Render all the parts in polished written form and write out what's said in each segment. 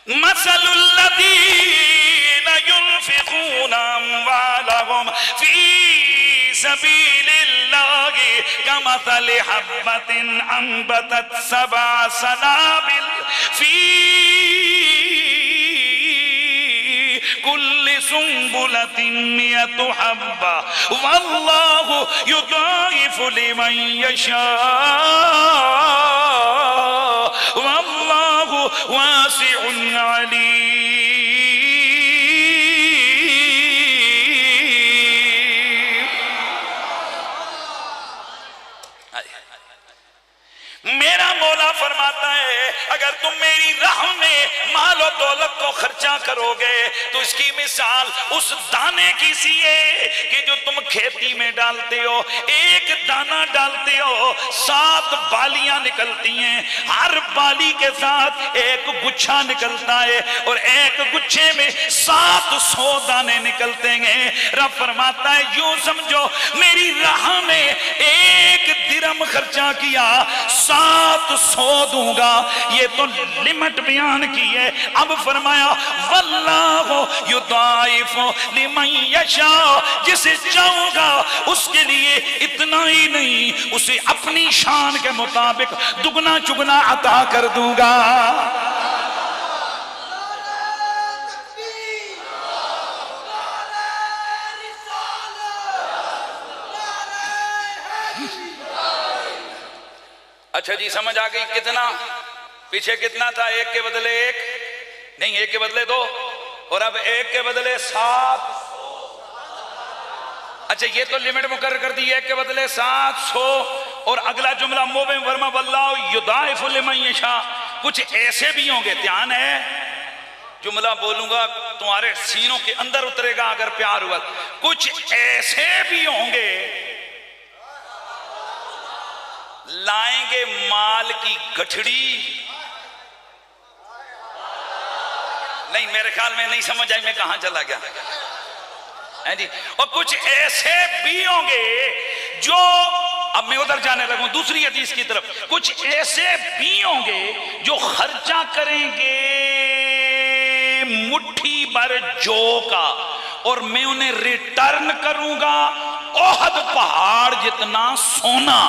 مثل الذین ينفقون اموالهم فی سبیل اللہ کمثل حبۃ انبتت سبع سنابل فی کل سنبلۃ مئۃ حبۃ واللہ یضاعف لمن یشاء واللہ واسع علیم۔ میرا مولا فرماتا ہے اگر تم میری راہ میں مال و دولت کو خرچہ کرو گے تو اس کی مثال اس دانے کی سی ہے کہ جو تم کھیتی میں ڈالتے ہو، ایک دانہ ڈالتے ہو 7 بالیاں نکلتی ہیں، ہر بالی کے ساتھ ایک گچھا نکلتا ہے اور ایک گچھے میں 700 دانے نکلتے ہیں۔ رب فرماتا ہے یوں سمجھو میری راہ میں 1 درہم خرچہ کیا 700 دوں گا، یہ تو لمٹ بیان کی ہے۔ اب فرمایا واللہ یضاعف لمن یشاء، جسے چاہوں گا اس کے لیے اتنا ہی نہیں، اسے اپنی شان کے مطابق دگنا چگنا عطا کر دوں گا۔ اچھا جی سمجھ آ گئی کتنا؟ پیچھے کتنا تھا؟ 1 کے بدلے 1 نہیں، 1 کے بدلے 2 اور اب 1 کے بدلے 7۔ اچھا یہ تو لمٹ مقرر کر دی 1 کے بدلے 700، اور اگلا جملہ مومن ورما واللہ یضاعف لمن یشاء۔ کچھ ایسے بھی ہوں گے، دھیان ہے جملہ بولوں گا تمہارے سینوں کے اندر اترے گا اگر پیار ہوا، کچھ ایسے بھی ہوں گے لائیں گے مال کی گٹھڑی، نہیں میرے خیال میں نہیں سمجھ آئی میں کہاں چلا گیا جی۔ اور کچھ ایسے بھی ہوں گے جو، اب میں ادھر جانے لگوں دوسری حدیث کی طرف، کچھ ایسے بھی ہوں گے جو خرچہ کریں گے مٹھی بھر جو کا، اور میں انہیں ریٹرن کروں گا احد پہاڑ جتنا سونا۔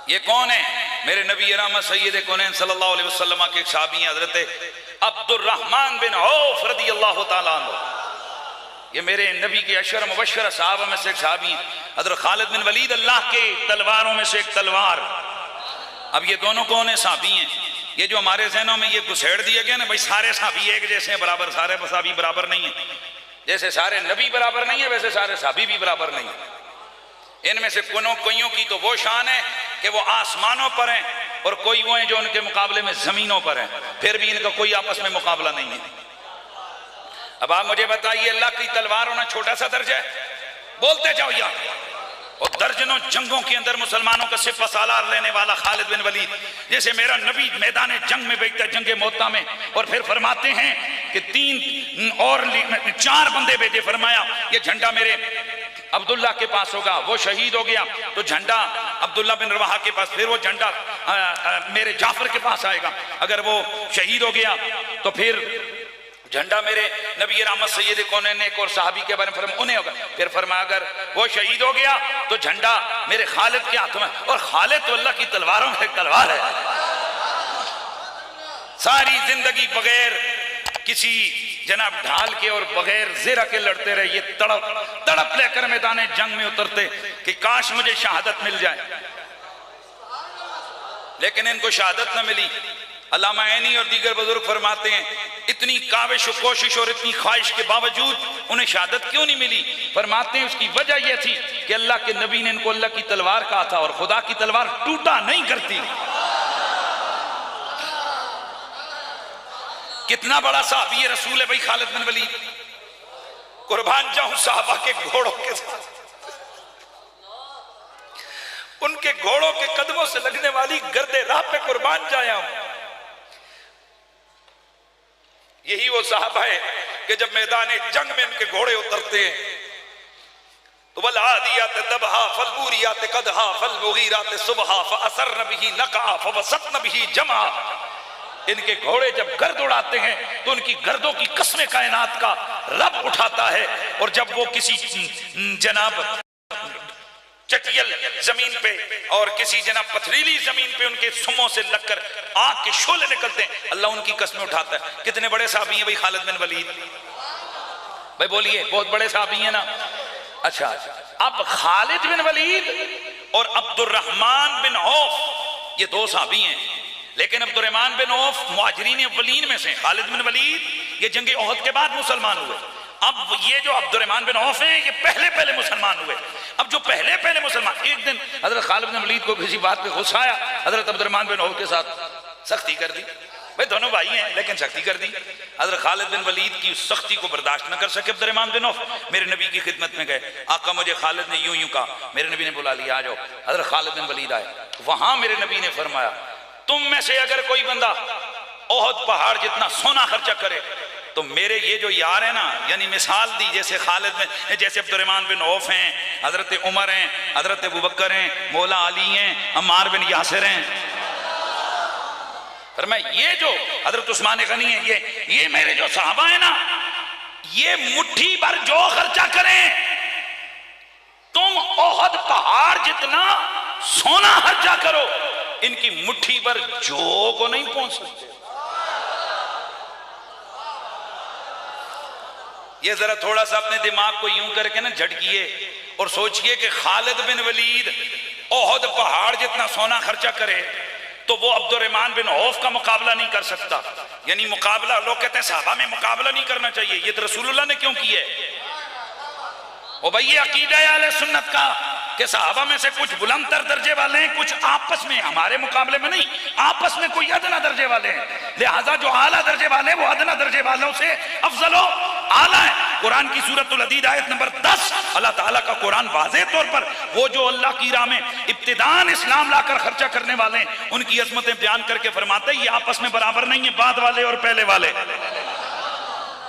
یہ کون ہے؟ میرے نبی رحمت سید کونین صلی اللہ علیہ وسلم کے ایک صحابی ہیں حضرت عبد الرحمن بن عوف رضی اللہ تعالیٰ عنہ۔ یہ میرے نبی کے عشر مبشرہ صحابہ میں سے ایک صحابی ہیں، حضرت خالد بن ولید، اللہ کے تلواروں میں سے ایک تلوار۔ اب یہ دونوں کون ہیں؟ صحابی ہیں۔ یہ جو ہمارے ذہنوں میں یہ گھسیڑ دیا گیا نا بھائی سارے صحابی ایک جیسے ہیں، برابر سارے صحابی برابر نہیں ہیں، جیسے سارے نبی برابر نہیں ہیں ویسے سارے صحابی بھی برابر نہیں ہیں۔ ان میں سے کوئیوں کی تو وہ شان ہے کہ وہ آسمانوں پر ہیں، اور کوئی وہ ہیں جو ان کے مقابلے میں زمینوں پر ہیں، پھر بھی ان کا کوئی آپس میں مقابلہ نہیں ہے۔ اب آپ مجھے بتائیے اللہ کی تلوار ہونا چھوٹا سا درجہ ہے؟ بولتے جاؤ یار۔ اور درجنوں جنگوں کے اندر مسلمانوں کا سپہ سالار لینے والا خالد بن ولید، جیسے میرا نبی میدان جنگ میں بیٹھتا جنگ موتا میں، اور پھر فرماتے ہیں کہ 4 بندے بھیجے، فرمایا یہ جھنڈا میرے عبداللہ کے پاس ہوگا، وہ شہید ہو گیا تو جھنڈا عبداللہ بن رواحہ کے پاس، پھر وہ جھنڈا میرے جعفر کے پاس آئے گا، اگر وہ شہید ہو گیا تو پھر جھنڈا میرے نبی رحمت سید کونین ایک اور صحابی کے بارے میں فرمایا انہیں ہوگا، پھر فرمایا اگر وہ شہید ہو گیا تو جھنڈا میرے خالد کے ہاتھوں میں، اور خالد تو اللہ کی تلواروں میں ایک تلوار ہے۔ ساری زندگی بغیر کسی جناب ڈھال کے اور بغیر زرہ کے لڑتے رہے، یہ تڑپ لے کر میدان جنگ میں اترتے کہ کاش مجھے شہادت مل جائے، لیکن ان کو شہادت نہ ملی۔ علامہ عینی اور دیگر بزرگ فرماتے ہیں اتنی کاوش و کوشش اور اتنی خواہش کے باوجود انہیں شہادت کیوں نہیں ملی؟ فرماتے ہیں اس کی وجہ یہ تھی کہ اللہ کے نبی نے ان کو اللہ کی تلوار کہا تھا، اور خدا کی تلوار ٹوٹا نہیں کرتی۔ کتنا بڑا صحابی رسول ہے بھائی خالد بن ولید، قربان جاؤں صحابہ کے گھوڑوں کے ساتھ، ان کے گھوڑوں کے قدموں سے لگنے والی گرد راہ پہ قربان جایا ہوں۔ یہی وہ صحابہ ہے کہ جب میدان جنگ میں ان کے گھوڑے اترتے ہیں والعادیات ضبحا فالموریات قدحا فالمغیرات صبحا فأثرن به نقعا فوسطن به جمعا. ان کے گھوڑے جب گرد اڑاتے ہیں تو ان کی گردوں کی قسمیں کائنات کا رب اٹھاتا ہے، اور جب وہ کسی جناب چٹیل زمین پہ اور کسی جناب پتھریلی زمین پہ ان کے سموں سے لگ کر آگ کے شعلے نکلتے ہیں، اللہ ان کی قسمیں اٹھاتا ہے. کتنے بڑے صحابی ہیں بھائی خالد بن ولید؟ بھائی بولیے، بہت بڑے صحابی ہیں نا. اچھا اب خالد بن ولید اور عبد الرحمن بن عوف یہ دو صحابی ہیں، لیکن عبد الرحمن بن عوف مہاجرین اولین میں سے، خالد بن ولید یہ جنگ احد کے بعد مسلمان ہوئے. اب یہ جو عبد الرحمن بن عوف ہیں یہ پہلے مسلمان ہوئے. اب جو پہلے مسلمان، ایک دن حضرت خالد بن ولید کو کسی بات پہ غصہ آیا، حضرت عبد الرحمن بن عوف کے ساتھ سختی کر دی. بھئی دونوں بھائی ہیں لیکن سختی کر دی. حضرت خالد بن ولید کی سختی کو برداشت نہ کر سکے عبد الرحمن بن عوف، میرے نبی کی خدمت میں گئے. آقا مجھے خالد نے یوں کہا. میرے نبی نے بلا لیا، آ جاؤ. حضرت خالد بن ولید آئے. وہاں میرے نبی نے فرمایا تم میں سے اگر کوئی بندہ احد پہاڑ جتنا سونا خرچہ کرے تو میرے یہ جو یار ہیں نا، یعنی مثال دی جیسے خالد میں، جیسے عبد الرحمن بن عوف ہیں، حضرت عمر ہیں، حضرت ابوبکر ہیں، مولا علی ہیں، عمار بن یاسر ہیں. فرمایا یہ جو حضرت عثمان غنی ہیں، یہ میرے جو صحابہ ہیں نا، یہ مٹھی بھر جو خرچہ کریں تم احد پہاڑ جتنا سونا خرچہ کرو، ان کی مٹھی بھر جو کو نہیں پہنچ سکتے. یہ ذرا تھوڑا سا اپنے دماغ کو یوں کر کے نا جھٹکیے اور سوچئے کہ خالد بن ولید احد پہاڑ جتنا سونا خرچہ کرے تو وہ عبد الرحمن بن عوف کا مقابلہ نہیں کر سکتا. یعنی مقابلہ، لوگ کہتے ہیں صحابہ میں مقابلہ نہیں کرنا چاہیے، یہ تو رسول اللہ نے کیوں کی ہے؟ اور بھئی یہ عقیدہ ہے اہل سنت کا کہ صحابہ میں سے کچھ بلند تر درجے والے ہیں، کچھ آپس میں، ہمارے مقابلے میں نہیں، آپس میں کوئی ادنا درجے والے ہیں. لہٰذا جو اعلیٰ درجے والے ہیں وہ ادنا درجے والوں سے افضل و اعلیٰ ہیں. قرآن کی سورۃ الحدید آیت نمبر 10، اللہ تعالیٰ کا قرآن واضح طور پر وہ جو اللہ کی راہ میں ابتداءً اسلام لا کر خرچہ کرنے والے ہیں ان کی عظمتیں بیان کر کے فرماتے ہیں یہ آپس میں برابر نہیں ہیں، بعد والے اور پہلے والے.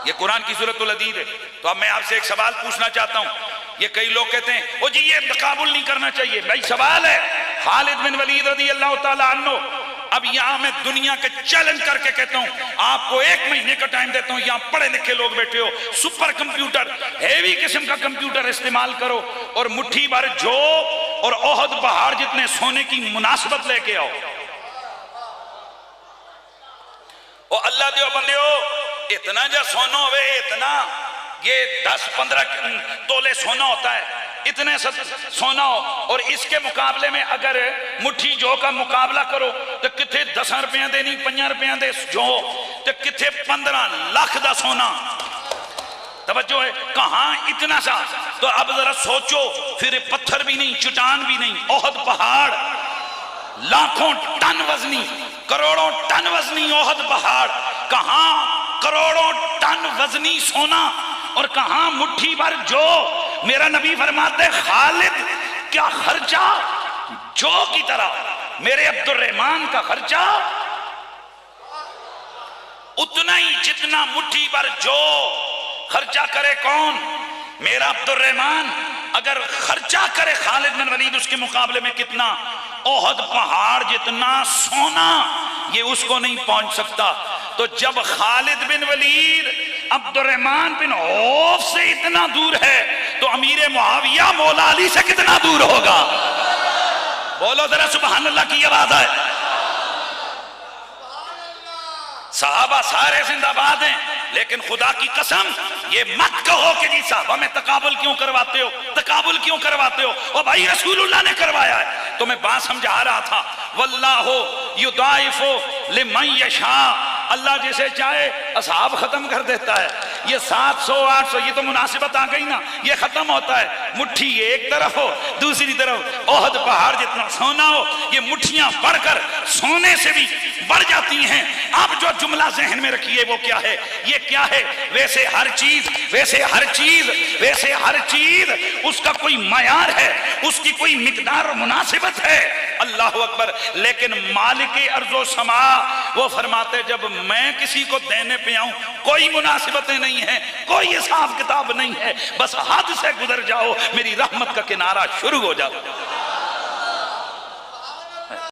یہ قرآن کی سورۃ الحدید ہے. تو اب میں آپ سے ایک سوال پوچھنا چاہتا ہوں. یہ کئی لوگ کہتے ہیں وہ جی یہ تقابل نہیں کرنا چاہیے. بھائی سوال ہے، خالد بن ولید رضی اللہ تعالیٰ عنہ، اب یہاں میں دنیا کے چیلنج کر کے کہتا ہوں آپ کو 1 مہینے کا ٹائم دیتا ہوں، یہاں پڑھے لکھے لوگ بیٹھے ہو، سپر کمپیوٹر، ہیوی قسم کا کمپیوٹر استعمال کرو اور مٹھی بھر جو اور احد پہاڑ جتنے سونے کی مناسبت لے کے آؤ. اور اللہ دیو بندیو اتنا جا سونا ہوئے، اتنا یہ 10-15 تولے سونا ہوتا ہے، اتنے سونا ہو، اور اس کے مقابلے میں اگر مٹھی جو کا مقابلہ کرو تو کتھے 10 روپیاں دے نہیں 5 روپیاں دے جو تو کتھے 15 لاکھ دا سونا. توجہ ہے کہاں اتنا سا. تو اب ذرا سوچو، پھر پتھر بھی نہیں، چٹان بھی نہیں، احد پہاڑ لاکھوں ٹن وزنی، کروڑوں ٹن وزنی احد پہاڑ، کہاں کروڑوں ٹن وزنی سونا اور کہاں مٹھی بھر جو. میرا نبی فرماتے خالد کیا خرچہ جو کی طرح، میرے عبد الرحمن کا خرچہ اتنا ہی جتنا مٹھی بھر جو خرچہ کرے کون؟ میرا عبد الرحمن. اگر خرچہ کرے خالد بن ولید اس کے مقابلے میں کتنا؟ احد پہاڑ جتنا سونا، یہ اس کو نہیں پہنچ سکتا. تو جب خالد بن ولید عبد الرحمن بن عوف سے اتنا دور ہے تو امیر معاویہ مولا علی سے کتنا دور ہوگا؟ بولو ذرا سبحان اللہ کی آواز آئے. صحابہ سارے زندہ باد ہیں، لیکن خدا کی قسم یہ مت کہو کہ جی صحابہ میں تقابل کیوں کرواتے ہو، تقابل کیوں کرواتے ہو. اور بھائی رسول اللہ نے کروایا ہے. تو میں بات سمجھا رہا تھا، واللہ یضاعف لمن یشاء، اللہ جسے چاہے اصحاب ختم کر دیتا ہے. یہ 700-800 یہ تو مناسبت آ گئی نا، یہ ختم ہوتا ہے. مٹھی ایک طرف ہو، دوسری طرف احد پہاڑ جتنا سونا ہو، یہ مٹھیاں بڑھ کر سونے سے بھی بڑھ جاتی ہیں. اب جو جملہ ذہن میں رکھیے وہ کیا ہے؟ یہ کیا ہے؟ ویسے ہر چیز اس کا کوئی معیار ہے، اس کی کوئی مقدار اور مناسبت ہے. اللہ اکبر. لیکن مالک ارض و سما وہ فرماتے جب میں کسی کو دینے پہ آؤں کوئی مناسبتیں نہیں نہیں ہے، کوئی حساب کتاب نہیں ہے، بس حد سے گزر جاؤ، میری رحمت کا کنارہ شروع ہو جاؤ۔